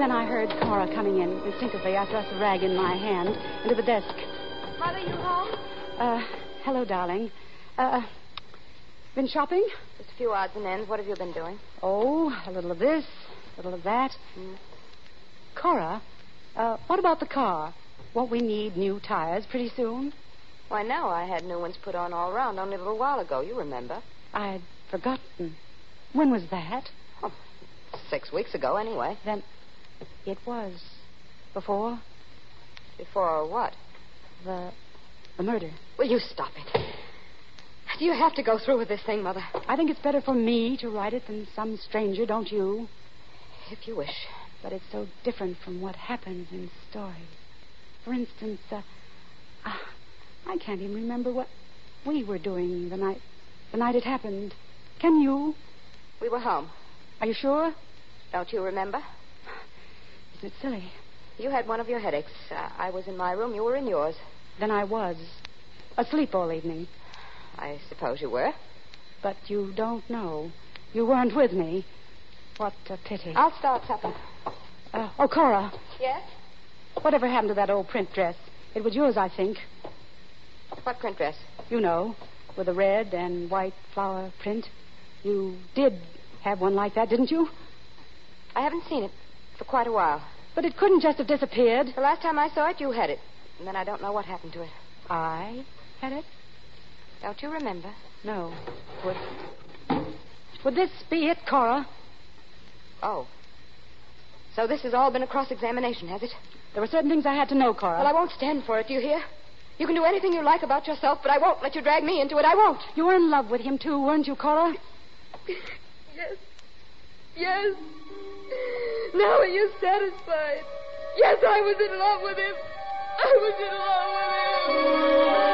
then I heard Cora coming in. Instinctively, I thrust the rag in my hand into the desk. Mother, you home? Hello, darling. Been shopping? Just a few odds and ends. What have you been doing? Oh, a little of this, a little of that. Cora, what about the car? Won't we need new tires pretty soon? Why, no. I had new ones put on all around only a little while ago. You remember. I'd forgotten. When was that? Oh, 6 weeks ago, anyway. Then it was before? Before what? The murder. Will you stop it? Do you have to go through with this thing, Mother? I think it's better for me to write it than some stranger, don't you? If you wish. But it's so different from what happens in stories. For instance, I can't even remember what we were doing the night it happened. Can you? We were home. Are you sure? Don't you remember? Isn't it silly? You had one of your headaches. I was in my room. You were in yours. Then I was. Asleep all evening. I suppose you were. But you don't know. You weren't with me. What a pity. I'll start supper. Cora. Yes? Whatever happened to that old print dress? It was yours, I think. What print dress? You know, with a red and white flower print. You did have one like that, didn't you? I haven't seen it for quite a while. But it couldn't just have disappeared. The last time I saw it, you had it. And then I don't know what happened to it. I had it? Don't you remember? No. Would this be it, Cora? Oh. So this has all been a cross-examination, has it? There were certain things I had to know, Cora. Well, I won't stand for it, do you hear? You can do anything you like about yourself, but I won't let you drag me into it. I won't. You were in love with him, too, weren't you, Cora? Yes. Yes. Now are you satisfied? Yes, I was in love with him. I was in love with him.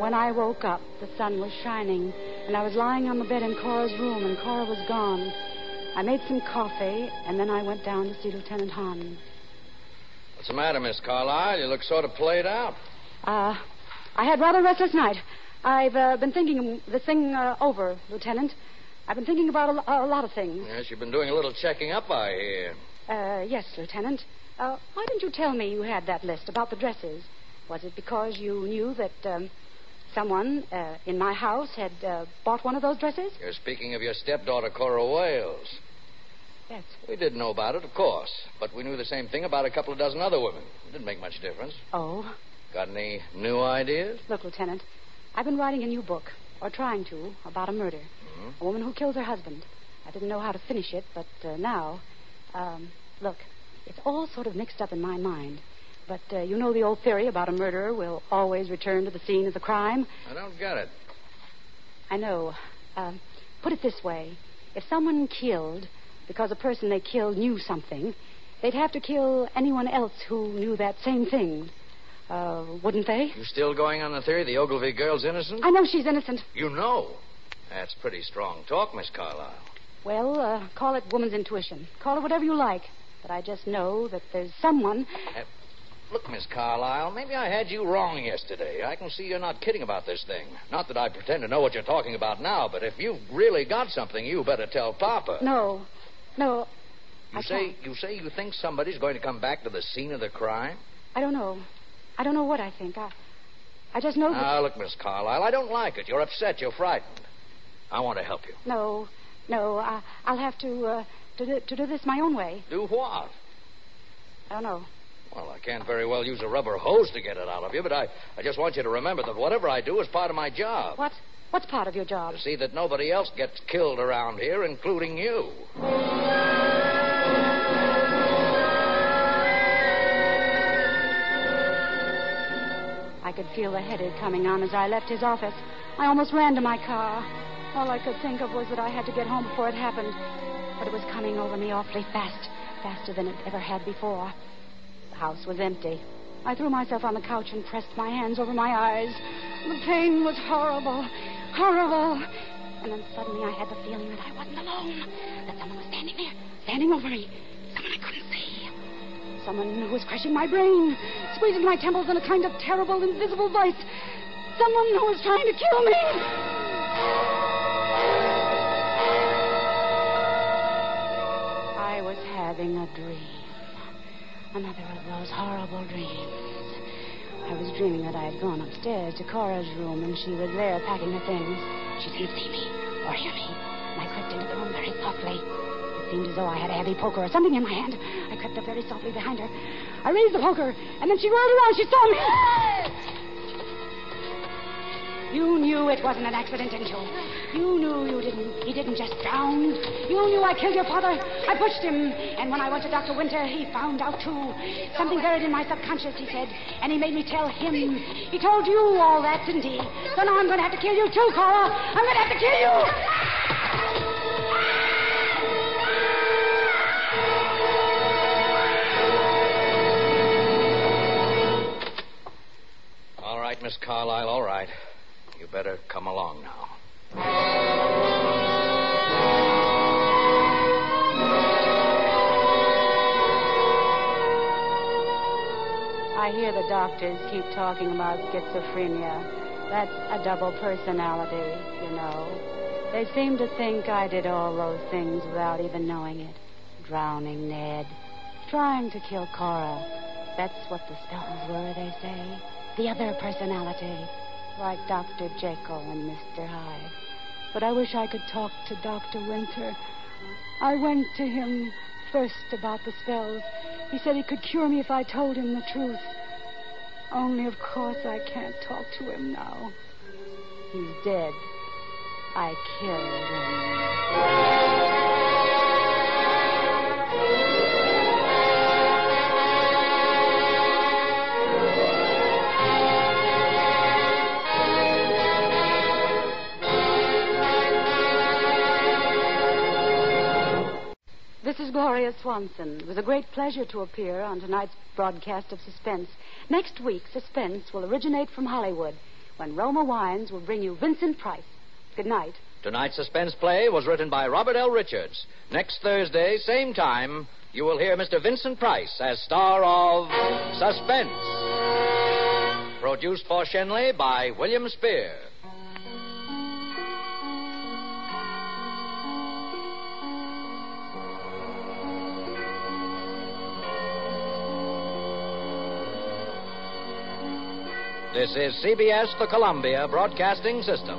When I woke up, the sun was shining, and I was lying on the bed in Cora's room, and Cora was gone. I made some coffee, and then I went down to see Lieutenant Hahn. What's the matter, Miss Carlyle? You look sort of played out. I had rather a restless night. I've been thinking this thing over, Lieutenant. I've been thinking about a lot of things. Yes, you've been doing a little checking up, I hear. Yes, Lieutenant. Why didn't you tell me you had that list about the dresses? Was it because you knew that someone in my house had bought one of those dresses? You're speaking of your stepdaughter, Cora Wales. Yes. We did know about it, of course, but we knew the same thing about a couple of dozen other women. It didn't make much difference. Oh? Got any new ideas? Look, Lieutenant, I've been writing a new book, or trying to, about a murder. Mm-hmm. A woman who kills her husband. I didn't know how to finish it, but now... look, it's all sort of mixed up in my mind. But you know the old theory about a murderer will always return to the scene of the crime? I don't get it. I know. Put it this way. If someone killed because a person they killed knew something, they'd have to kill anyone else who knew that same thing. Wouldn't they? You still going on the theory the Ogilvy girl's innocent? I know she's innocent. You know? That's pretty strong talk, Miss Carlyle. Well, call it woman's intuition. Call it whatever you like. But I just know that there's someone... Look, Miss Carlyle, maybe I had you wrong yesterday. I can see you're not kidding about this thing. Not that I pretend to know what you're talking about now, but if you've really got something, you better tell Papa. No. You say you think somebody's going to come back to the scene of the crime? I don't know. I don't know what I think. I just know that... Now, look, Miss Carlyle, I don't like it. You're upset. You're frightened. I want to help you. No. I'll have to do this my own way. Do what? I don't know. Well, I can't very well use a rubber hose to get it out of you, but I just want you to remember that whatever I do is part of my job. What's part of your job? To see that nobody else gets killed around here, including you. I could feel the headache coming on as I left his office. I almost ran to my car. All I could think of was that I had to get home before it happened. But it was coming over me awfully fast, faster than it ever had before. The house was empty. I threw myself on the couch and pressed my hands over my eyes. The pain was horrible. And then suddenly I had the feeling that I wasn't alone. That someone was standing there, standing over me. Someone I couldn't see. Someone who was crushing my brain, squeezing my temples in a kind of terrible, invisible vice. Someone who was trying to kill me. having a dream. Another of those horrible dreams. I was dreaming that I had gone upstairs to Cora's room, and she was there packing her things. She didn't see me or hear me, and I crept into the room very softly. It seemed as though I had a heavy poker or something in my hand. I crept up very softly behind her. I raised the poker, and then she whirled around. She saw me. You knew it wasn't an accident, didn't you? You knew he didn't just drown. You knew I killed your father. I pushed him. And when I went to Dr. Winter, he found out, too. Something buried in my subconscious, he said. And he made me tell him. He told you all that, didn't he? So now I'm going to have to kill you, too, Cora. I'm going to have to kill you. All right, Miss Carlyle, all right. You better come along now. I hear the doctors keep talking about schizophrenia. That's a double personality, you know. They seem to think I did all those things without even knowing it. Drowning Ned. Trying to kill Cora. That's what the spells were, they say. The other personality. Like Dr. Jekyll and Mr. Hyde. But I wish I could talk to Dr. Winter. I went to him first about the spells. He said he could cure me if I told him the truth. Only, of course, I can't talk to him now. He's dead. I killed him. This is Gloria Swanson. It was a great pleasure to appear on tonight's broadcast of Suspense. Next week, Suspense will originate from Hollywood, when Roma Wines will bring you Vincent Price. Good night. Tonight's Suspense play was written by Robert L. Richards. Next Thursday, same time, you will hear Mr. Vincent Price as star of Suspense. Produced for Shenley by William Spear. This is CBS, the Columbia Broadcasting System.